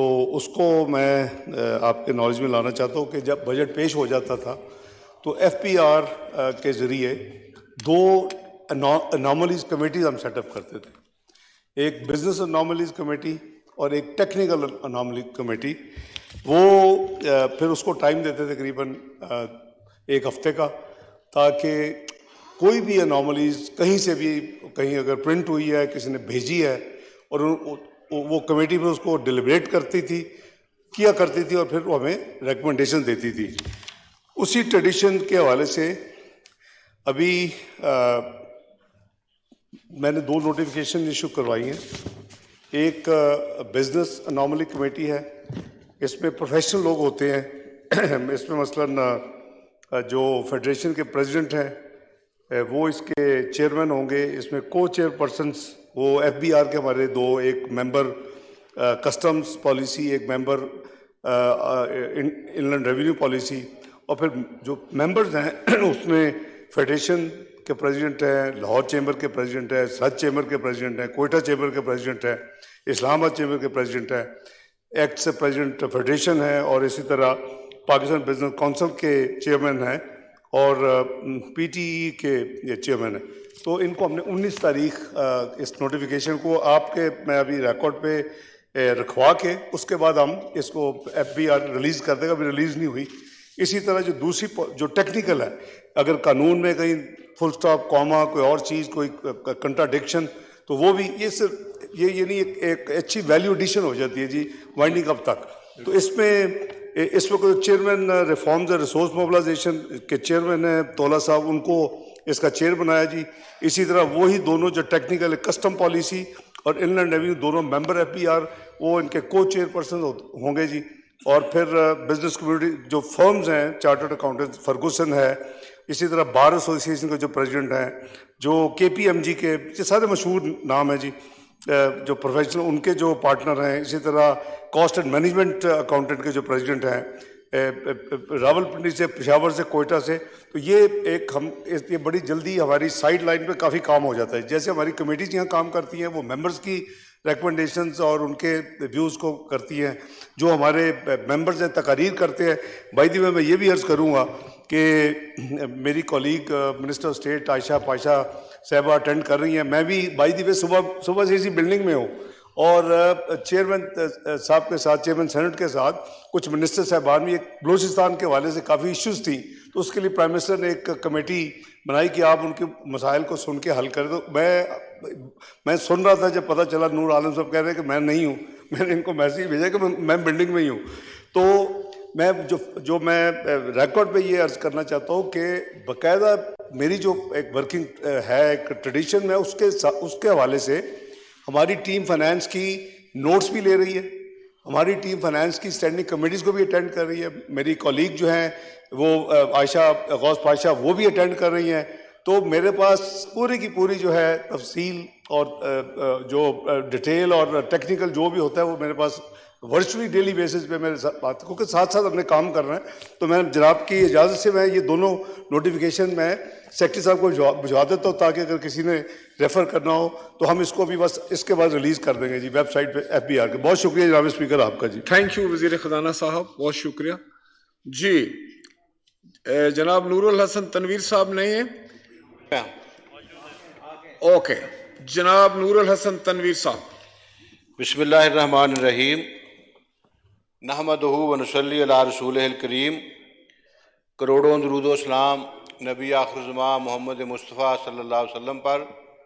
تو اس کو میں آپ کے نالج میں لانا چاہتا ہوں کہ جب بجٹ پیش ہو جاتا تھا تو ایف پی آر کے ذریعے دو اناملیز کمیٹیز ہم سیٹ اپ کرتے تھے، ایک بزنس اناملیز کمیٹی اور ایک ٹیکنیکل اناملی کمیٹی۔ وہ پھر اس کو ٹائم دیتے تھے تقریباً ایک ہفتے کا، تاکہ کوئی بھی اناملیز کہیں سے بھی، کہیں اگر پرنٹ ہوئی ہے، کسی نے بھیجی ہے، اور وہ کمیٹی پہ اس کو ڈیلیبریٹ کرتی تھی اور پھر وہ ہمیں ریکمنڈیشن دیتی تھی۔ اسی ٹریڈیشن کے حوالے سے ابھی میں نے 2 نوٹیفیکیشن ایشو کروائی ہیں۔ ایک بزنس اناملی کمیٹی ہے، اس میں پروفیشنل لوگ ہوتے ہیں، اس میں مثلاً جو فیڈریشن کے پریزیڈنٹ ہیں وہ اس کے چیئرمین ہوں گے۔ اس میں کو چیئر پرسنس وہ ایف بی آر کے ہمارے 2، ایک ممبر کسٹمز پالیسی، ایک ممبر انلینڈ ریونیو پالیسی، اور پھر جو ممبرز ہیں اس میں فیڈریشن کے پریزیڈنٹ ہیں، لاہور چیمبر کے پریزیڈنٹ ہیں، سرحد چیمبر کے پریزیڈنٹ ہیں، کوئٹہ چیمبر کے پریزیڈنٹ ہیں، اسلام آباد چیمبر کے پریزیڈنٹ ہیں، ایکٹ سے پریزیڈنٹ فیڈریشن ہے، اور اسی طرح پاکستان بزنس کونسل کے چیئرمین ہیں، اور پی ٹی ای کے یہ چیئرمین ہیں۔ تو ان کو ہم نے 19 تاریخ اس نوٹیفیکیشن کو آپ کے میں ابھی ریکارڈ پہ رکھوا کے اس کے بعد ہم اس کو ایف بی آر ریلیز کر دے گا، ابھی ریلیز نہیں ہوئی۔ اسی طرح جو دوسری جو ٹیکنیکل ہے، اگر قانون میں کہیں فل سٹاپ، کاما، کوئی اور چیز، کوئی کنٹراڈکشن، تو وہ بھی یہ صرف یہ نہیں ایک اچھی ویلیو ایڈیشن ہو جاتی ہے جی وائنڈنگ اپ تک۔ تو اس وقت chairman reforms and resource mobilisation کے چیئرمین ہیں تولا صاحب، ان کو اس کا چیئر بنایا جی۔ اسی طرح وہی دونوں جو ٹیکنیکل کسٹم پالیسی اور انلینڈ ریونیو دونوں ممبر ایف بی آر، وہ ان کے کو چیئر پرسن ہوں گے جی۔ اور پھر بزنس کمیونٹی جو فرمز ہیں، چارٹرڈ اکاؤنٹنٹ فرگوسن ہے، اسی طرح بار ایسوسی ایشن کے جو پریزیڈنٹ ہیں، جو کے پی ایم جی کے، یہ سارے مشہور نام ہیں جی جو پروفیشنل، ان کے جو پارٹنر ہیں، اسی طرح کاسٹ اینڈ مینجمنٹ اکاؤنٹنٹ کے جو پریزیڈنٹ ہیں راول پنڈی سے، پشاور سے، کوئٹہ سے۔ تو یہ بڑی جلدی ہماری سائڈ لائن پہ کافی کام ہو جاتا ہے۔ جیسے ہماری کمیٹیز یہاں کام کرتی ہیں، وہ ممبرز کی ریکمنڈیشنز اور ان کے ویوز کو کرتی ہیں، جو ہمارے ممبرز ہیں تقاریر کرتے ہیں۔ بائی دی وے میں یہ بھی عرض کروں گا کہ میری کولیگ منسٹر آف اسٹیٹ عائشہ پاشا صاحبہ اٹینڈ کر رہی ہیں، میں بھی بائی دی وے صبح سے اسی بلڈنگ میں ہوں، اور چیئرمین صاحب کے ساتھ، چیئرمین سینٹ کے ساتھ کچھ منسٹر صاحبان بھی، ایک بلوچستان کے حوالے سے کافی ایشوز تھیں، تو اس کے لیے پرائم منسٹر نے ایک کمیٹی بنائی کہ آپ ان کے مسائل کو سن کے حل کریں۔ تو میں سن رہا تھا، جب پتہ چلا نور عالم صاحب کہہ رہے ہیں کہ میں نہیں ہوں، میں نے ان کو میسیج بھیجا کہ میں بلڈنگ میں ہی ہوں۔ تو میں میں ریکارڈ پہ یہ عرض کرنا چاہتا ہوں کہ باقاعدہ میری جو ایک ورکنگ ہے، ایک ٹریڈیشن میں، اس کے حوالے سے ہماری ٹیم فائنانس کی نوٹس بھی لے رہی ہے، ہماری ٹیم فائنانس کی اسٹینڈنگ کمیٹیز کو بھی اٹینڈ کر رہی ہے، میری کولیگ جو ہیں وہ عائشہ غوث پاشا وہ بھی اٹینڈ کر رہی ہیں۔ تو میرے پاس پوری کی پوری جو ہے تفصیل اور جو ڈیٹیل اور ٹیکنیکل جو بھی ہوتا ہے وہ میرے پاس ورچولی ڈیلی بیسس پہ میرے ساتھ بات، کیونکہ ساتھ ساتھ اپنے کام کر رہے ہیں۔ تو میں جناب کی اجازت سے میں یہ دونوں نوٹیفیکیشن میں سیکرٹری صاحب کو بھجوا دیتا ہوں، تاکہ اگر کسی نے ریفر کرنا ہو تو ہم اس کو بھی بس اس کے بعد ریلیز کر دیں گے جی ویب سائٹ پہ ایف بی آر کے۔ بہت شکریہ جناب اسپیکر آپ کا جی۔ تھینک یو وزیر خزانہ صاحب، بہت شکریہ جی۔ جناب نور الحسن تنویر صاحب نہیں ہیں؟ اوکے، جناب نور الحسن تنویر صاحب۔ بسم اللہ الرحمن الرحیم، نحمدہ ونصلی علی رسولہ الکریم، کروڑوں درود و سلام نبی آخر الزمان محمد مصطفیٰ صلی اللہ علیہ وسلم پر۔